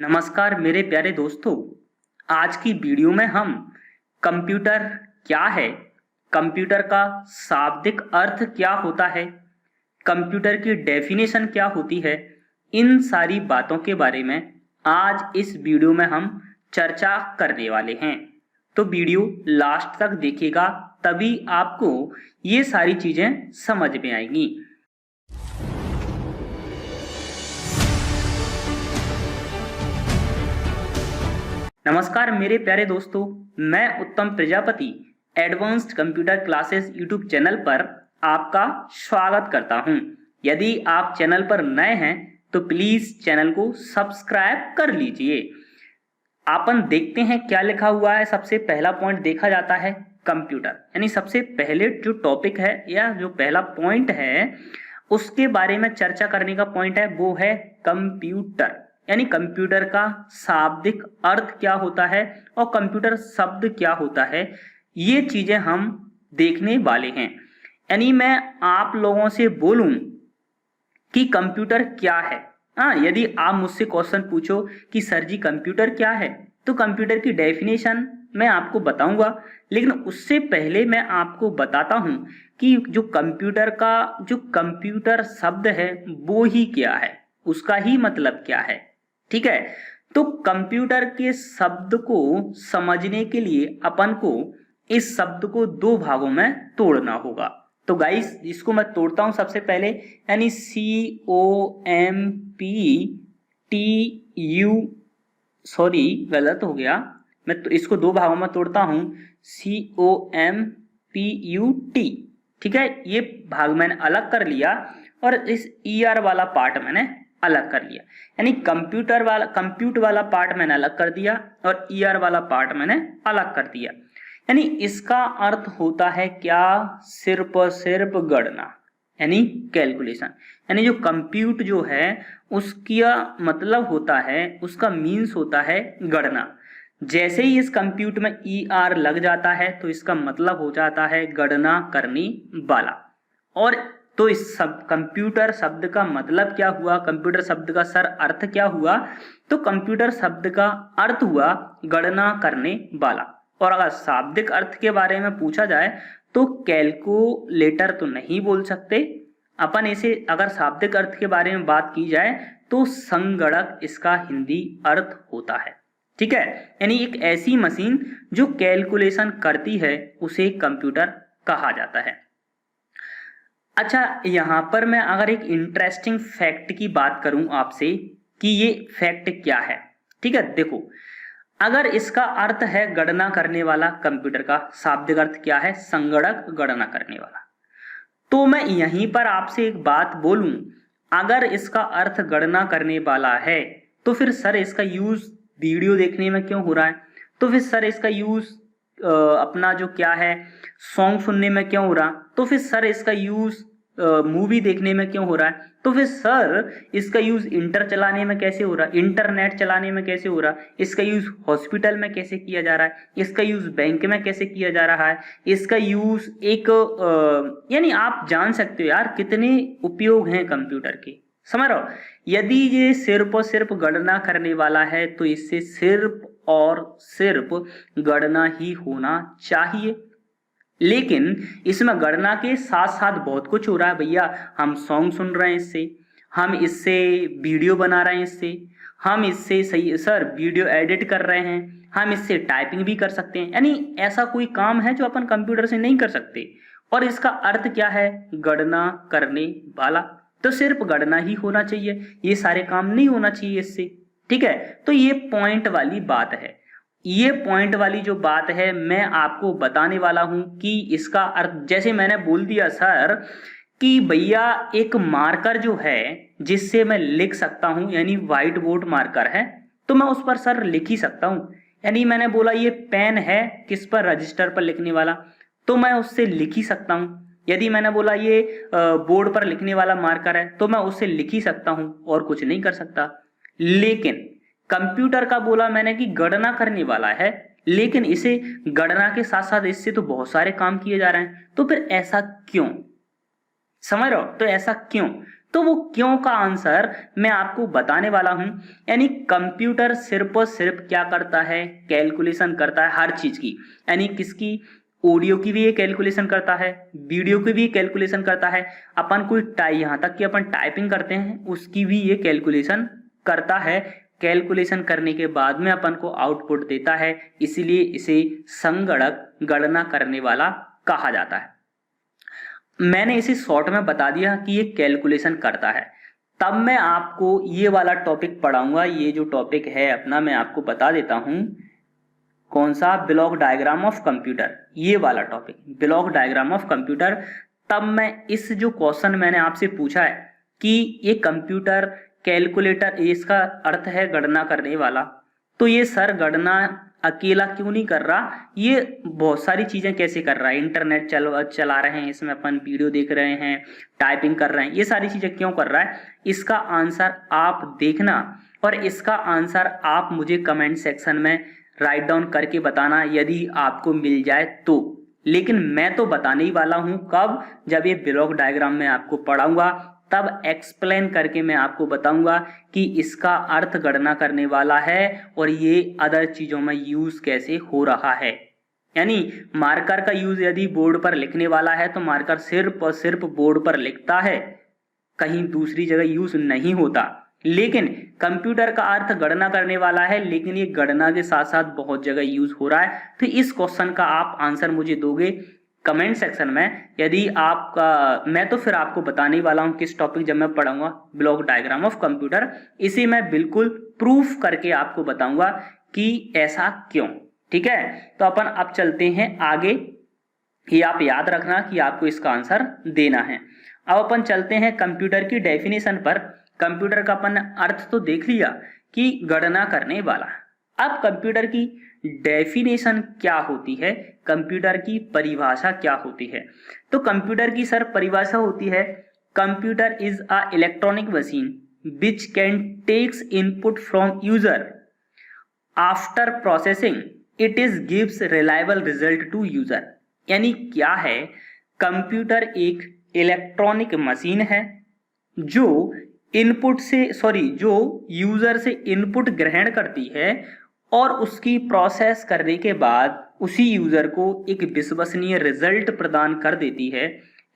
नमस्कार मेरे प्यारे दोस्तों। आज की वीडियो में हम कंप्यूटर क्या है, कंप्यूटर का शाब्दिक अर्थ क्या होता है, कंप्यूटर की डेफिनेशन क्या होती है, इन सारी बातों के बारे में आज इस वीडियो में हम चर्चा करने वाले हैं। तो वीडियो लास्ट तक देखिएगा, तभी आपको ये सारी चीजें समझ में आएंगी। नमस्कार मेरे प्यारे दोस्तों, मैं उत्तम Prajapati advanced computer classes YouTube channel पर आपका स्वागत करता हूं। यदि आप चैनल पर नए हैं तो प्लीज चैनल को सब्सक्राइब कर लीजिए। अपन देखते हैं क्या लिखा हुआ है। सबसे पहला पॉइंट देखा जाता है कंप्यूटर, यानी सबसे पहले जो टॉपिक है या जो पहला पॉइंट है उसके बारे में चर्चा करने का पॉइंट है वो है कंप्यूटर, यानी कंप्यूटर का शाब्दिक अर्थ क्या होता है और कंप्यूटर शब्द क्या होता है, ये चीजें हम देखने वाले हैं। यानी मैं आप लोगों से बोलूं कि कंप्यूटर क्या है। यदि आप मुझसे क्वेश्चन पूछो कि सर जी कंप्यूटर क्या है, तो कंप्यूटर की डेफिनेशन मैं आपको बताऊंगा, लेकिन उससे पहले मैं आपको बताता हूं कि जो कंप्यूटर शब्द है वो ही क्या है, उसका ही मतलब क्या है। ठीक है, तो कंप्यूटर के शब्द को समझने के लिए अपन को इस शब्द को दो भागों में तोड़ना होगा। तो गाइस इसको मैं तोड़ता हूं सबसे पहले, यानी COMPTU, सॉरी गलत हो गया, मैं तो इसको दो भागों में तोड़ता हूं, COMPUT। ठीक है, ये भाग मैंने अलग कर लिया और इस ER वाला पार्ट मैंने अलग कर लिया, यानी कंप्यूट वाला पार्ट मैंने अलग कर दिया और ER वाला पार्ट मैंने अलग कर दिया। यानी इसका अर्थ होता है क्या, सिर्फ और सिर्फ गणना, यानी कैलकुलेशन। यानी जो कंप्यूट जो है उसका मतलब होता है, उसका मीन्स होता है गणना। जैसे ही इस कंप्यूट में ER लग जाता है तो इसका मतलब हो जाता है गणना करने वाला। और तो इस सब कंप्यूटर शब्द का मतलब क्या हुआ, कंप्यूटर शब्द का सर अर्थ क्या हुआ, तो कंप्यूटर शब्द का अर्थ हुआ गणना करने वाला। और अगर शाब्दिक अर्थ के बारे में पूछा जाए तो कैलकुलेटर तो नहीं बोल सकते अपन इसे। अगर शाब्दिक अर्थ के बारे में बात की जाए तो संगणक इसका हिंदी अर्थ होता है। ठीक है, यानी एक ऐसी मशीन जो कैलकुलेशन करती है उसे कंप्यूटर कहा जाता है। अच्छा, यहां पर मैं अगर एक इंटरेस्टिंग फैक्ट की बात करूं आपसे कि ये फैक्ट क्या है। ठीक है, देखो, अगर इसका अर्थ है गणना करने वाला, कंप्यूटर का शाब्दिक अर्थ क्या है, संगणक गणना करने वाला, तो मैं यहीं पर आपसे एक बात बोलूं, अगर इसका अर्थ गणना करने वाला है तो फिर सर इसका यूज वीडियो देखने में क्यों हो रहा है, तो फिर सर इसका यूज अपना जो क्या है सॉन्ग सुनने में क्यों हो रहा, तो फिर सर इसका यूज मूवी देखने में क्यों हो रहा है, तो फिर सर इसका यूज चलाने में कैसे हो रहा है, इंटरनेट चलाने में कैसे हो रहा है, इसका यूज हॉस्पिटल में कैसे किया जा रहा है, इसका यूज बैंक में कैसे किया जा रहा है, इसका यूज एक यानी आप जान सकते हो यार कितने उपयोग हैं कंप्यूटर के, समझ रहे हो। यदि ये सिर्फ और सिर्फ गणना करने वाला है तो इससे सिर्फ और सिर्फ गणना ही होना चाहिए, लेकिन इसमें गणना के साथ साथ बहुत कुछ हो रहा है भैया। हम सॉन्ग सुन रहे हैं इससे, हम इससे वीडियो बना रहे हैं इससे, हम इससे सही सर वीडियो एडिट कर रहे हैं, हम इससे टाइपिंग भी कर सकते हैं। यानी ऐसा कोई काम है जो अपन कंप्यूटर से नहीं कर सकते। और इसका अर्थ क्या है, गणना करने वाला, तो सिर्फ गणना ही होना चाहिए, ये सारे काम नहीं होना चाहिए इससे। ठीक है, तो ये पॉइंट वाली बात है। ये पॉइंट वाली जो बात है मैं आपको बताने वाला हूं कि इसका अर्थ, जैसे मैंने बोल दिया सर कि भैया एक मार्कर जो है जिससे मैं लिख सकता हूं, यानी व्हाइट बोर्ड मार्कर है, तो मैं उस पर सर लिख ही सकता हूं। यानी मैंने बोला ये पेन है किस पर, रजिस्टर पर लिखने वाला, तो मैं उससे लिख ही सकता हूं। यदि मैंने बोला ये बोर्ड पर लिखने वाला मार्कर है तो मैं उससे लिख ही सकता हूं और कुछ नहीं कर सकता। लेकिन कंप्यूटर का बोला मैंने कि गणना करने वाला है, लेकिन इसे गणना के साथ साथ इससे तो बहुत सारे काम किए जा रहे हैं, तो फिर ऐसा क्यों, समझ रहे हो, तो ऐसा क्यों, तो वो क्यों का आंसर मैं आपको बताने वाला हूं। यानी कंप्यूटर सिर्फ और सिर्फ क्या करता है, कैलकुलेशन करता है हर चीज की। यानी किसकी, ऑडियो की भी ये कैलकुलेशन करता है, वीडियो की भी कैलकुलेशन करता है, अपन कोई यहाँ तक कि अपन टाइपिंग करते हैं उसकी भी ये कैलकुलेशन करता है। कैलकुलेशन करने के बाद में अपन को आउटपुट देता है, इसीलिए इसे संगणक गणना करने वाला कहा जाता है। मैंने इसे शॉर्ट में बता दिया कि ये कैलकुलेशन करता है। तब मैं आपको ये वाला टॉपिक पढ़ाऊंगा। ये जो टॉपिक है अपना मैं आपको बता देता हूं, कौन सा, ब्लॉक डायग्राम ऑफ कंप्यूटर, ये वाला topic block diagram of computer. तब मैं इस जो क्वेश्चन मैंने आपसे पूछा है कि ये कंप्यूटर कैलकुलेटर, इसका अर्थ है गणना करने वाला, तो ये सर गणना अकेला क्यों नहीं कर रहा, ये बहुत सारी चीजें कैसे कर रहा है, इंटरनेट चला रहे हैं, इसमें अपन वीडियो देख रहे हैं, टाइपिंग कर रहे हैं, ये सारी चीजें क्यों कर रहा है, इसका आंसर आप देखना और इसका आंसर आप मुझे कमेंट सेक्शन में राइट डाउन करके बताना यदि आपको मिल जाए तो। लेकिन मैं तो बताने ही वाला हूं, कब, जब ये ब्लॉक डायग्राम में आपको पढ़ाऊंगा तब एक्सप्लेन करके मैं आपको बताऊंगा कि इसका अर्थ गणना करने वाला है और ये अदर चीजों में यूज कैसे हो रहा है। यानी मार्कर का यूज यदि बोर्ड पर लिखने वाला है तो मार्कर सिर्फ और सिर्फ बोर्ड पर लिखता है, कहीं दूसरी जगह यूज नहीं होता। लेकिन कंप्यूटर का अर्थ गणना करने वाला है, लेकिन ये गणना के साथ साथ बहुत जगह यूज हो रहा है। तो इस क्वेश्चन का आप आंसर मुझे दोगे कमेंट सेक्शन में। यदि आपका, मैं तो फिर आपको बताने वाला हूं किस टॉपिक जब मैं पढ़ाऊंगा ब्लॉक डायग्राम ऑफ कंप्यूटर, इसे मैं बिल्कुल प्रूफ करके आपको बताऊंगा कि ऐसा क्यों। ठीक है, तो अपन अब चलते हैं आगे। ये आप याद रखना कि आपको इसका आंसर देना है। अब अपन चलते हैं कंप्यूटर की डेफिनेशन पर। कंप्यूटर का अपन अर्थ तो देख लिया कि गणना करने वाला। अब कंप्यूटर की डेफिनेशन क्या होती है, कंप्यूटर की परिभाषा क्या होती है। तो कंप्यूटर की सर परिभाषा होती है, computer is a electronic machine which can takes input from user, after processing it is gives reliable result to user. यानी क्या है, कंप्यूटर एक इलेक्ट्रॉनिक मशीन है जो इनपुट से जो यूजर से इनपुट ग्रहण करती है और उसकी प्रोसेस करने के बाद उसी यूजर को एक विश्वसनीय रिजल्ट प्रदान कर देती है।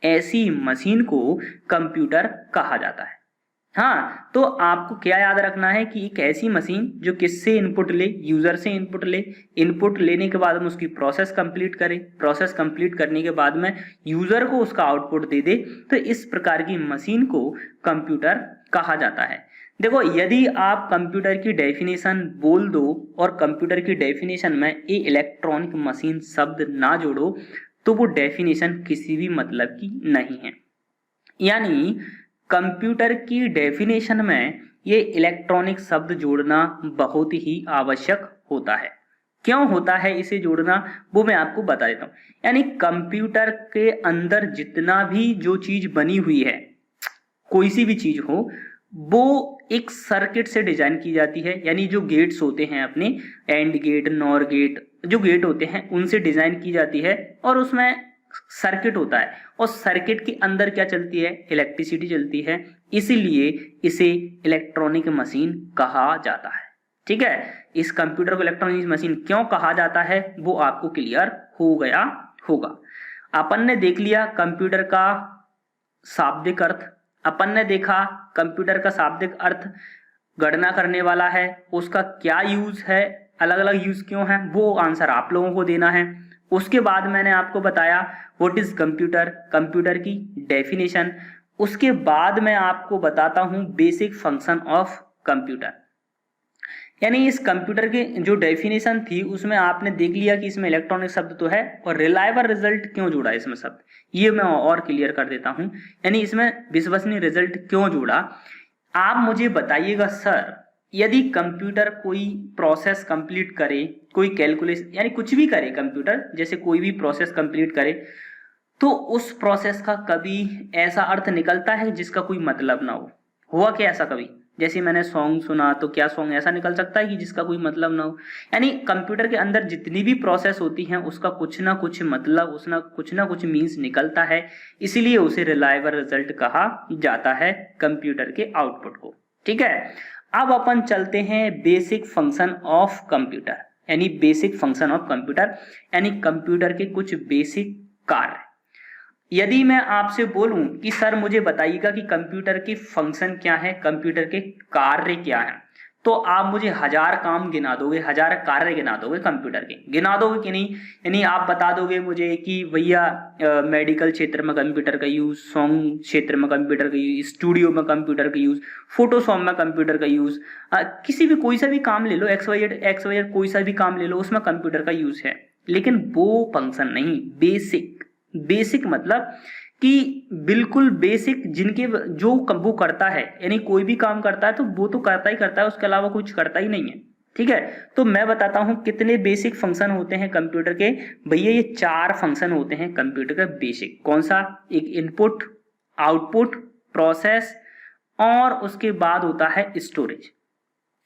ऐसी मशीन को कंप्यूटर कहा जाता है। हाँ, तो आपको क्या याद रखना है कि एक ऐसी मशीन जो किससे इनपुट ले, यूजर से इनपुट ले, इनपुट लेने के बाद में उसकी प्रोसेस कंप्लीट करे, प्रोसेस कंप्लीट करने के बाद में यूजर को उसका आउटपुट दे दे, तो इस प्रकार की मशीन को कंप्यूटर कहा जाता है। देखो, यदि आप कंप्यूटर की डेफिनेशन बोल दो और कंप्यूटर की डेफिनेशन में ए इलेक्ट्रॉनिक मशीन शब्द ना जोड़ो तो वो डेफिनेशन किसी भी मतलब की नहीं है। यानी कंप्यूटर की डेफिनेशन में ये इलेक्ट्रॉनिक शब्द जोड़ना बहुत ही आवश्यक होता है। क्यों होता है इसे जोड़ना, वो मैं आपको बता देता हूं। यानी कंप्यूटर के अंदर जितना भी जो चीज बनी हुई है, कोई सी भी चीज हो, वो एक सर्किट से डिजाइन की जाती है। यानी जो गेट्स होते हैं अपने, एंड गेट, नॉर गेट, जो गेट होते हैं उनसे डिजाइन की जाती है और उसमें सर्किट होता है और सर्किट के अंदर क्या चलती है, इलेक्ट्रिसिटी चलती है। इसीलिए इसे इलेक्ट्रॉनिक मशीन कहा जाता है। ठीक है, इस कंप्यूटर को इलेक्ट्रॉनिक मशीन क्यों कहा जाता है वो आपको क्लियर हो गया होगा। अपन ने देख लिया कंप्यूटर का शाब्दिक अर्थ, अपन ने देखा कंप्यूटर का शाब्दिक अर्थ गणना करने वाला है, उसका क्या यूज है, अलग अलग यूज क्यों है, वो आंसर आप लोगों को देना है। उसके बाद मैंने आपको बताया व्हाट इज कंप्यूटर, कंप्यूटर की डेफिनेशन। उसके बाद मैं आपको बताता हूं बेसिक फंक्शन ऑफ कंप्यूटर। यानी इस कंप्यूटर की जो डेफिनेशन थी उसमें आपने देख लिया कि इसमें इलेक्ट्रॉनिक शब्द तो है और रिलायबल रिजल्ट क्यों जोड़ा इसमें शब्द, ये मैं और क्लियर कर देता हूं। यानी इसमें विश्वसनीय रिजल्ट क्यों जोड़ा, आप मुझे बताइएगा सर, यदि कंप्यूटर कोई प्रोसेस कंप्लीट करे, कोई कैलकुलेशन, यानी कुछ भी करे कंप्यूटर, जैसे कोई भी प्रोसेस कंप्लीट करे, तो उस प्रोसेस का कभी ऐसा अर्थ निकलता है जिसका कोई मतलब ना हो, हुआ क्या ऐसा कभी? जैसे मैंने सॉन्ग सुना तो क्या सॉन्ग ऐसा निकल सकता है कि जिसका कोई मतलब ना हो। यानी कंप्यूटर के अंदर जितनी भी प्रोसेस होती हैं उसका कुछ ना कुछ मतलब, उसना कुछ ना कुछ मीन्स निकलता है, इसीलिए उसे रिलायबल रिजल्ट कहा जाता है कंप्यूटर के आउटपुट को। ठीक है, अब अपन चलते हैं बेसिक फंक्शन ऑफ कंप्यूटर, यानी बेसिक फंक्शन ऑफ कंप्यूटर, यानी कंप्यूटर के कुछ बेसिक कार्य। यदि मैं आपसे बोलूं कि सर मुझे बताइएगा कि कंप्यूटर की फंक्शन क्या है, कंप्यूटर के कार्य क्या है, तो आप मुझे 1000 काम गिना दोगे, 1000 कार्य गिना दोगे कंप्यूटर के, गिना दोगे कि नहीं? यानी आप बता दोगे मुझे कि भैया मेडिकल क्षेत्र में कंप्यूटर का यूज, सॉन्ग क्षेत्र में कंप्यूटर का यूज, स्टूडियो में कंप्यूटर का यूज, फोटोशॉप में कंप्यूटर का यूज, किसी भी कोई सा भी काम ले लो, XYZ कोई सा भी काम ले लो, उसमें कंप्यूटर का यूज है। लेकिन वो फंक्शन नहीं, बेसिक। बेसिक मतलब कि बिल्कुल बेसिक, जिनके जो वो करता है, यानी कोई भी काम करता है तो वो तो करता ही करता है, उसके अलावा कुछ करता ही नहीं है। ठीक है, तो मैं बताता हूं कितने बेसिक फंक्शन होते हैं कंप्यूटर के। भैया ये 4 फंक्शन होते हैं कंप्यूटर का बेसिक। कौन सा? एक इनपुट, आउटपुट, प्रोसेस और उसके बाद होता है स्टोरेज।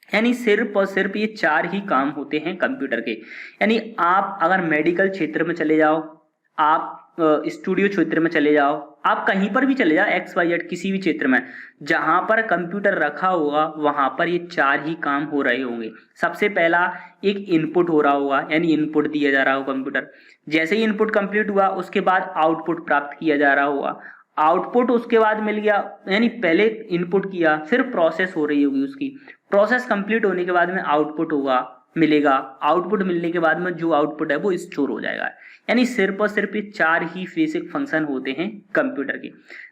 यानी सिर्फ और सिर्फ ये 4 ही काम होते हैं कंप्यूटर के। यानी आप अगर मेडिकल क्षेत्र में चले जाओ, आप स्टूडियो क्षेत्र में चले जाओ, आप कहीं पर भी चले जाओ, XYZ किसी भी क्षेत्र में जहां पर कंप्यूटर रखा होगा वहां पर ये 4 ही काम हो रहे होंगे। सबसे पहला एक इनपुट हो रहा होगा, यानी इनपुट दिया जा रहा होगा कंप्यूटर। जैसे ही इनपुट कंप्लीट हुआ उसके बाद आउटपुट प्राप्त किया जा रहा होगा। आउटपुट उसके बाद मिल गया, यानी पहले इनपुट किया, फिर प्रोसेस हो रही होगी उसकी, प्रोसेस कंप्लीट होने के बाद में आउटपुट होगा, मिलेगा। आउटपुट मिलने के बाद में जो आउटपुट है वो स्टोर हो जाएगा। यानी सिर्फ और सिर्फ ये 4 ही बेसिक फंक्शन होते हैं कंप्यूटर के।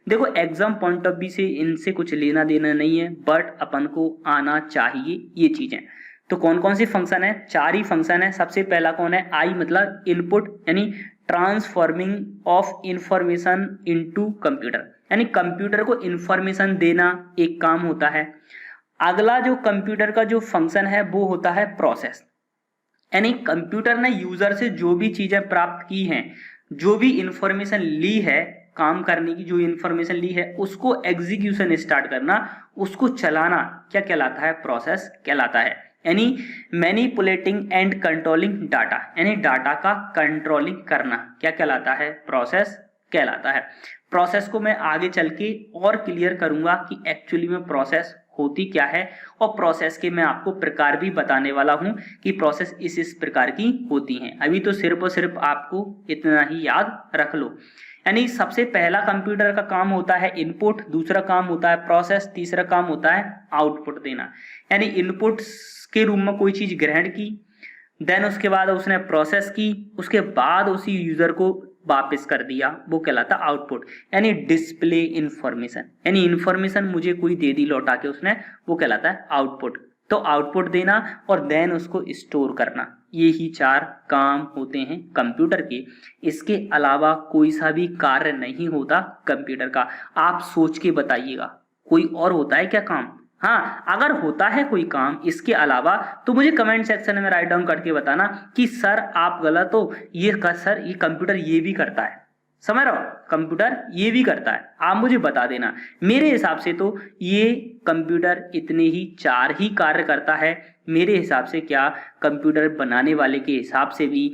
देखो एग्जाम पॉइंट ऑफ व्यू से इनसे कुछ लेना देना नहीं है, बट अपन को आना चाहिए ये चीजें। तो कौन कौन सी फंक्शन है? 4 ही फंक्शन है। सबसे पहला कौन है? आई मतलब इनपुट, यानी transforming of information into computer, यानी कंप्यूटर को इंफॉर्मेशन देना एक काम होता है। अगला जो कंप्यूटर का जो फंक्शन है वो होता है प्रोसेस, यानी कंप्यूटर ने यूजर से जो भी चीजें प्राप्त की हैं, जो भी इंफॉर्मेशन ली है काम करने की, जो इंफॉर्मेशन ली है उसको एग्जीक्यूशन स्टार्ट करना, उसको चलाना क्या कहलाता है? प्रोसेस कहलाता है। यानी मैनिपुलेटिंग एंड कंट्रोलिंग डाटा, यानी डाटा का कंट्रोलिंग करना क्या कहलाता है? प्रोसेस कहलाता है। प्रोसेस को मैं आगे चल के और क्लियर करूंगा कि एक्चुअली में प्रोसेस होती क्या है, और प्रोसेस के मैं आपको प्रकार भी बताने वाला हूं कि प्रोसेस इस प्रकार की होती हैं। अभी तो सिर्फ और सिर्फ आपको इतना ही याद रख लो। यानी सबसे पहला कंप्यूटर का काम होता है इनपुट, दूसरा काम होता है प्रोसेस, तीसरा काम होता है आउटपुट देना। यानी इनपुट के रूप में कोई चीज ग्रहण की, देन उसके बाद उसने प्रोसेस की, उसके बाद उसी यूजर को वापस कर दिया, वो कहलाता आउटपुट। यानी डिस्प्ले इंफॉर्मेशन, यानी इंफॉर्मेशन मुझे कोई दे दी लौटा के उसने, वो कहलाता है आउटपुट। तो आउटपुट देना और देन उसको स्टोर करना, ये ही 4 काम होते हैं कंप्यूटर के। इसके अलावा कोई सा भी कार्य नहीं होता कंप्यूटर का। आप सोच के बताइएगा कोई और होता है क्या काम? हाँ, अगर होता है कोई काम इसके अलावा तो मुझे कमेंट सेक्शन में राइट डाउन करके बताना कि सर आप गलत हो, सर ये कंप्यूटर ये भी करता है, समझ रहे हो, कंप्यूटर ये भी करता है, आप मुझे बता देना। मेरे हिसाब से तो ये कंप्यूटर इतने ही 4 ही कार्य करता है। मेरे हिसाब से क्या, कंप्यूटर बनाने वाले के हिसाब से भी,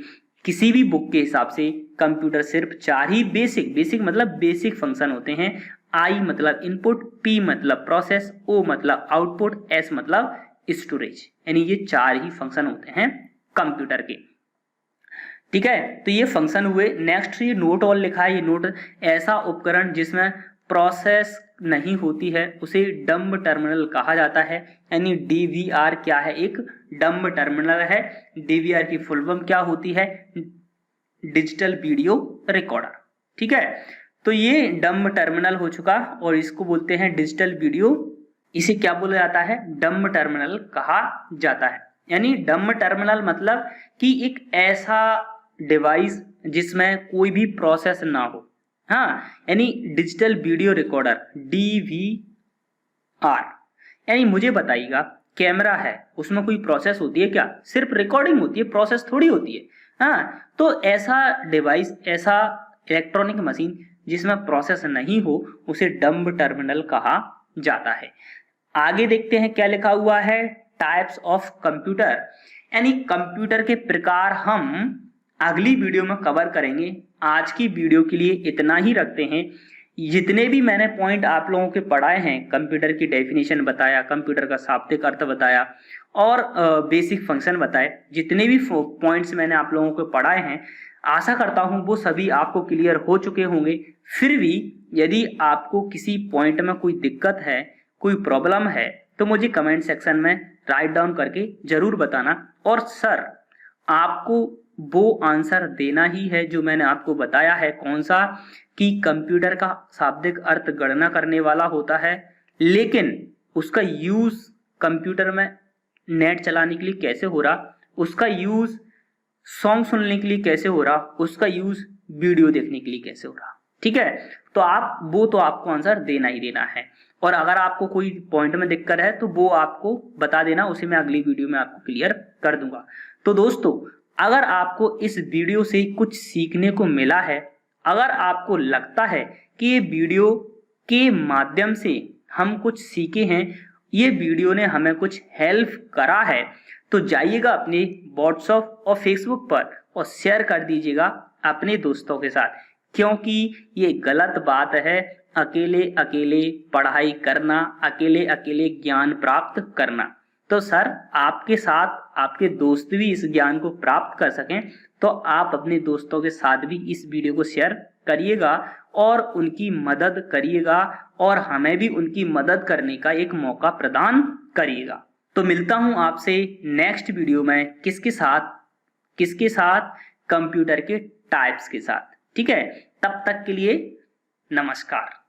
किसी भी बुक के हिसाब से कंप्यूटर सिर्फ 4 ही बेसिक मतलब बेसिक फंक्शन होते हैं। आई मतलब इनपुट, पी मतलब प्रोसेस, ओ मतलब आउटपुट, एस मतलब स्टोरेज, यानी ये 4 ही फंक्शन होते हैं कंप्यूटर के। ठीक है, तो ये फंक्शन हुए। नेक्स्ट ये नोट और लिखा है, ये नोट ऐसा उपकरण जिसमें प्रोसेस नहीं होती है उसे डम्ब टर्मिनल कहा जाता है। यानी डीवीआर क्या है? एक डम्ब टर्मिनल है। डीवीआर की फुल फॉर्म क्या होती है? Digital video recorder. ठीक है, तो ये डम्ब टर्मिनल हो चुका और इसको बोलते हैं डिजिटल वीडियो, इसे क्या बोला जाता है? डम्ब टर्मिनल कहा जाता है। यानी डम्ब टर्मिनल मतलब कि एक ऐसा डिवाइस जिसमें कोई भी प्रोसेस ना हो। हाँ, यानी डिजिटल वीडियो रिकॉर्डर DVR। यानी मुझे बताइएगा कैमरा है, उसमें कोई प्रोसेस होती है क्या? सिर्फ रिकॉर्डिंग होती है, प्रोसेस थोड़ी होती है। हाँ, तो ऐसा डिवाइस, ऐसा इलेक्ट्रॉनिक मशीन जिसमें प्रोसेस नहीं हो उसे डम्ब टर्मिनल कहा जाता है। आगे देखते हैं क्या लिखा हुआ है, टाइप्स ऑफ कंप्यूटर, यानी कंप्यूटर के प्रकार हम अगली वीडियो में कवर करेंगे। आज की वीडियो के लिए इतना ही रखते हैं। जितने भी मैंने पॉइंट आप लोगों के पढ़ाए हैं, कंप्यूटर की डेफिनेशन बताया, कंप्यूटर का शाब्दिक अर्थ बताया और बेसिक फंक्शन बताए, जितने भी पॉइंट्स मैंने आप लोगों को पढ़ाए हैं, आशा करता हूं वो सभी आपको क्लियर हो चुके होंगे। फिर भी यदि आपको किसी पॉइंट में कोई दिक्कत है, कोई प्रॉब्लम है, तो मुझे कमेंट सेक्शन में राइट डाउन करके जरूर बताना। और सर आपको वो आंसर देना ही है जो मैंने आपको बताया है, कौन सा, कि कंप्यूटर का शाब्दिक अर्थ गणना करने वाला होता है, लेकिन उसका यूज कंप्यूटर में नेट चलाने के लिए कैसे हो रहा, उसका यूज सॉन्ग सुनने के लिए कैसे हो रहा, उसका यूज वीडियो देखने के लिए कैसे हो रहा। ठीक है, तो आपको आंसर देना ही देना है। और अगर आपको कोई पॉइंट में दिक्कत है तो वो आपको बता देना, उसे मैं अगली वीडियो में आपको क्लियर कर दूंगा। तो दोस्तों, अगर आपको इस वीडियो से कुछ सीखने को मिला है, अगर आपको लगता है कि ये वीडियो के माध्यम से हम कुछ सीखे हैं, ये वीडियो ने हमें कुछ हेल्प करा है, तो जाइएगा अपने व्हाट्सएप और फेसबुक पर और शेयर कर दीजिएगा अपने दोस्तों के साथ, क्योंकि ये गलत बात है अकेले अकेले पढ़ाई करना, अकेले अकेले ज्ञान प्राप्त करना। तो सर आपके साथ आपके दोस्त भी इस ज्ञान को प्राप्त कर सकें, तो आप अपने दोस्तों के साथ भी इस वीडियो को शेयर करिएगा और उनकी मदद करिएगा और हमें भी उनकी मदद करने का एक मौका प्रदान करिएगा। तो मिलता हूं आपसे नेक्स्ट वीडियो में, किसके साथ, कंप्यूटर के टाइप्स के साथ। ठीक है, तब तक के लिए नमस्कार।